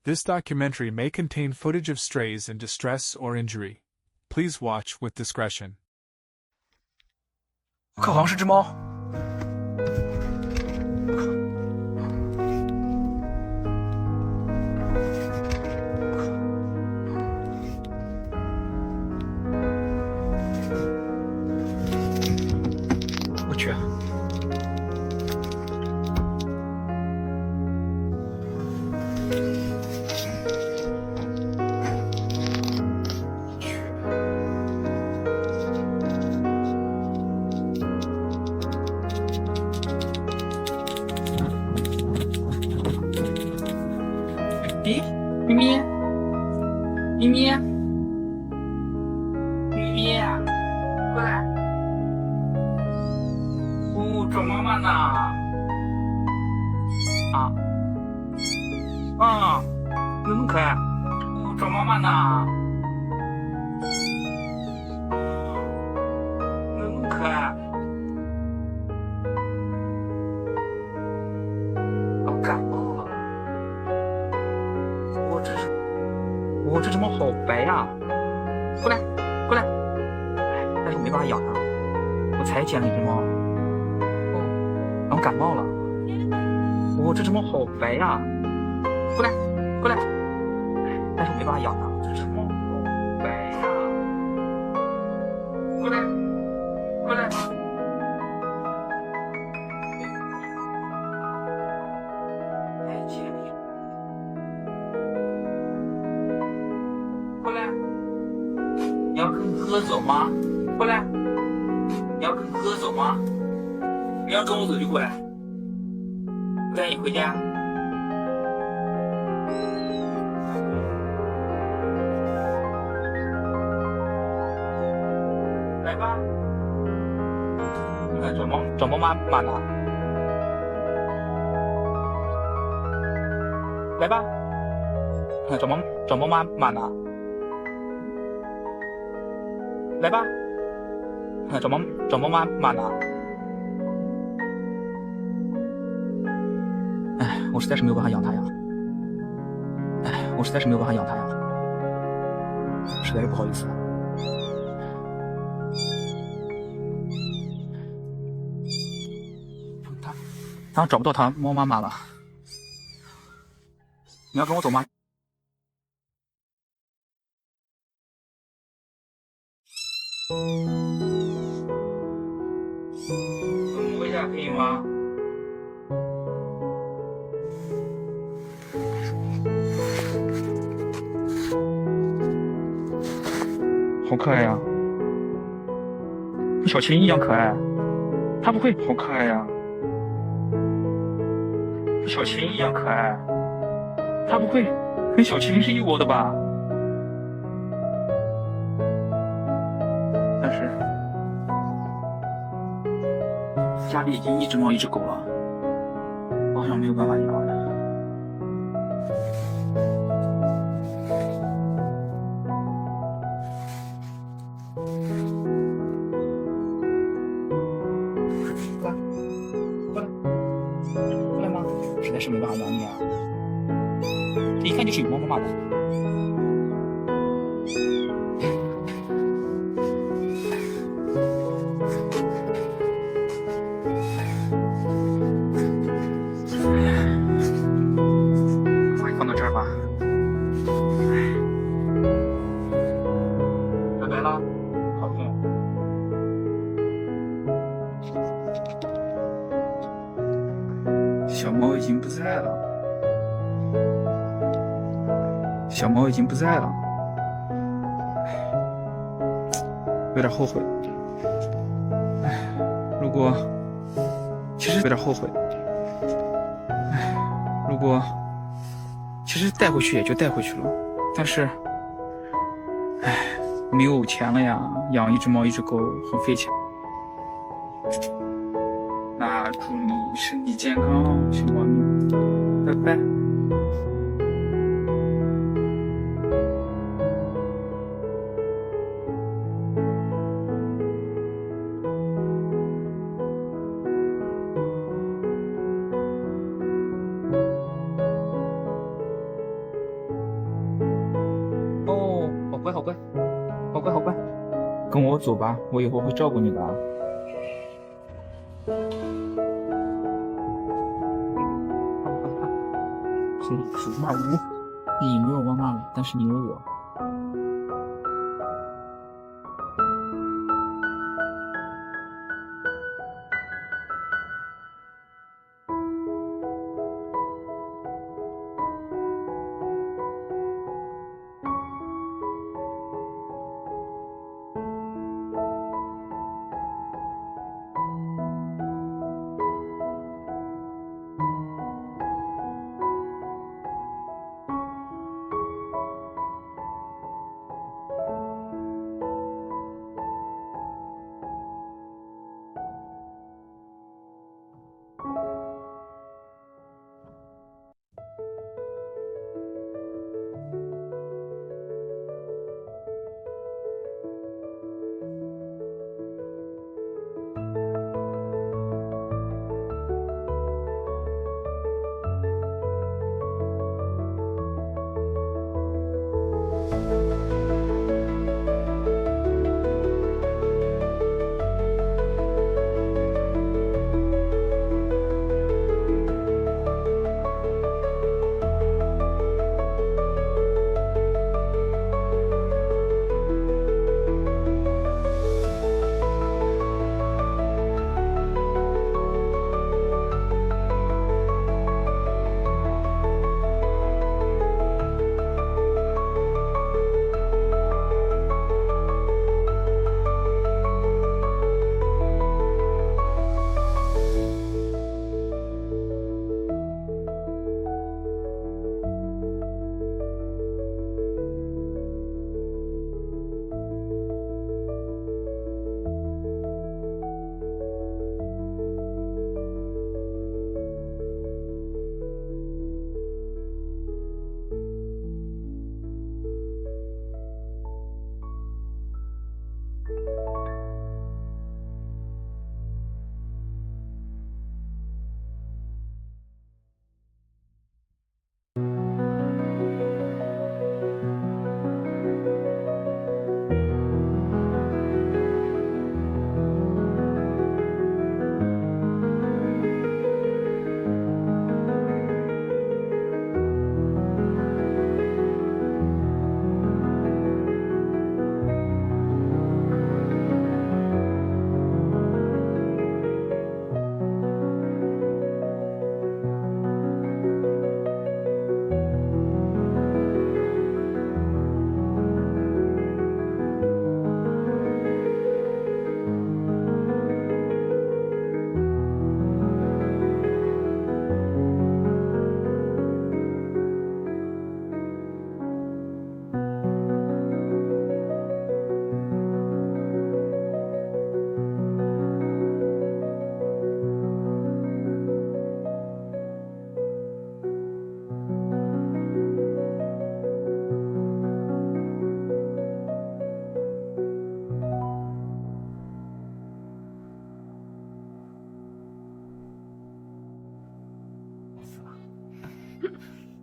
This documentary may contain footage of strays in distress or injury. Please watch with discretion. 可好像是只猫。我去。咦，咪咪，咪咪，咪咪，过来！哦，找妈妈呢。那么可爱。哦，找妈妈呢。那么可爱。我感冒了。这只猫好白呀！过来，过来！但是我没办法养它，我才捡了一只猫。然后感冒了。这只猫好白呀！过来，过来！但是我没办法养它，这只猫好白呀！过来，过来！才捡了一只。过来，你要跟哥哥走吗？过来，你要跟哥哥走吗？你要跟我走就过来，不带你回家。来吧，你看找猫妈妈呢？来吧，找猫妈妈呢？来吧，找猫妈妈呢？我实在是没有办法养它呀！我实在是没有办法养它呀！实在是不好意思。他找不到他猫妈妈了。你要跟我走吗？摸一下可以吗？好可爱呀，跟小青一样可爱。它不会，好可爱呀，跟小青一样可爱。它不会跟小青是一窝的吧？但是家里已经一只猫一只狗了，我好像没有办法养呀。过来吗？实在是没办法养你啊！这一看就是有猫妈妈的。放到这儿吧。拜拜啦，好运。小猫已经不在了，小猫已经不在了，有点后悔。如果其实有点后悔。如果其实带回去也就带回去了，但是没有钱了呀，养一只猫一只狗很费钱。那祝你身体健康，小猫咪，拜拜。跟我走吧，我以后会照顾你的。谁骂我？你没有妈妈了，但是你有我。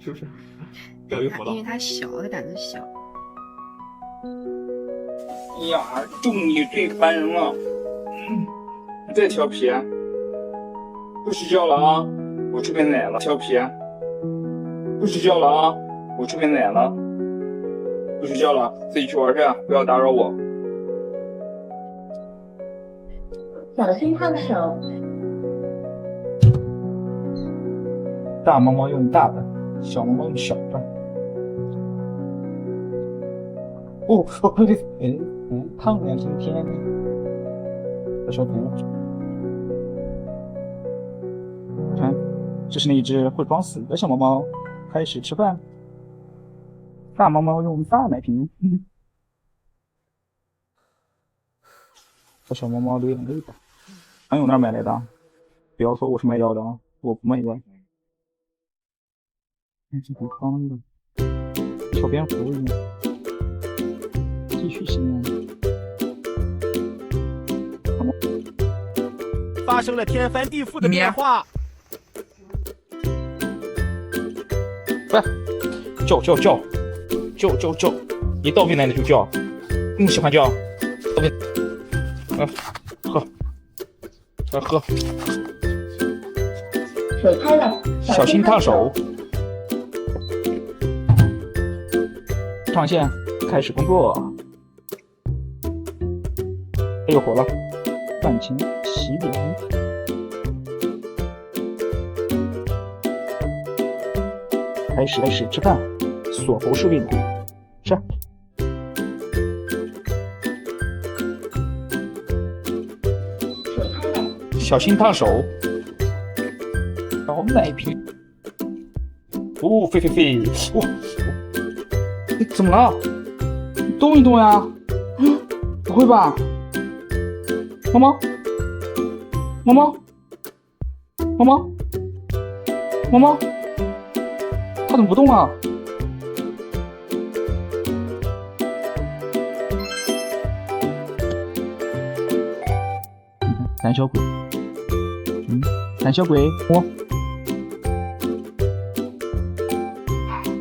是不是？因为他小，他胆子小。哎呀，就你最烦人了！你再调皮，不睡觉了啊！我这边来了，调皮，不睡觉了啊！我这边来了，不睡觉了，自己去玩去，不要打扰我。小心烫手。大猫猫用大的，小猫猫用小的。哦，烫了今天。要消毒。看，这是那一只会装死的小猫猫，开始吃饭。大猫猫用大奶瓶。小猫猫流眼泪吧。俺有哪儿买来的？不要说我是卖药的啊，我不卖药。看这很方的，小蝙蝠一样，继续行啊！发生了天翻地覆的变化。喂，叫，一到喂奶奶就叫，喜欢叫。喝，来喝，水开了，小心烫手。上线，开始工作。哎呦，火了！饭前洗脸。开始吃饭，锁喉式运动，吃。水开了，小心烫手。倒奶瓶。哦，飞，哇！你怎么了？你动一动呀！不会吧？猫猫，它怎么不动啊？胆小鬼，胆小鬼，我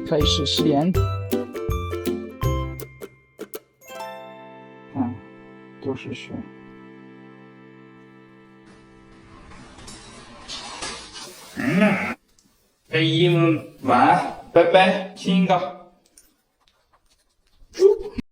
开始洗脸。就是学。陪你们晚安，拜拜，亲一个。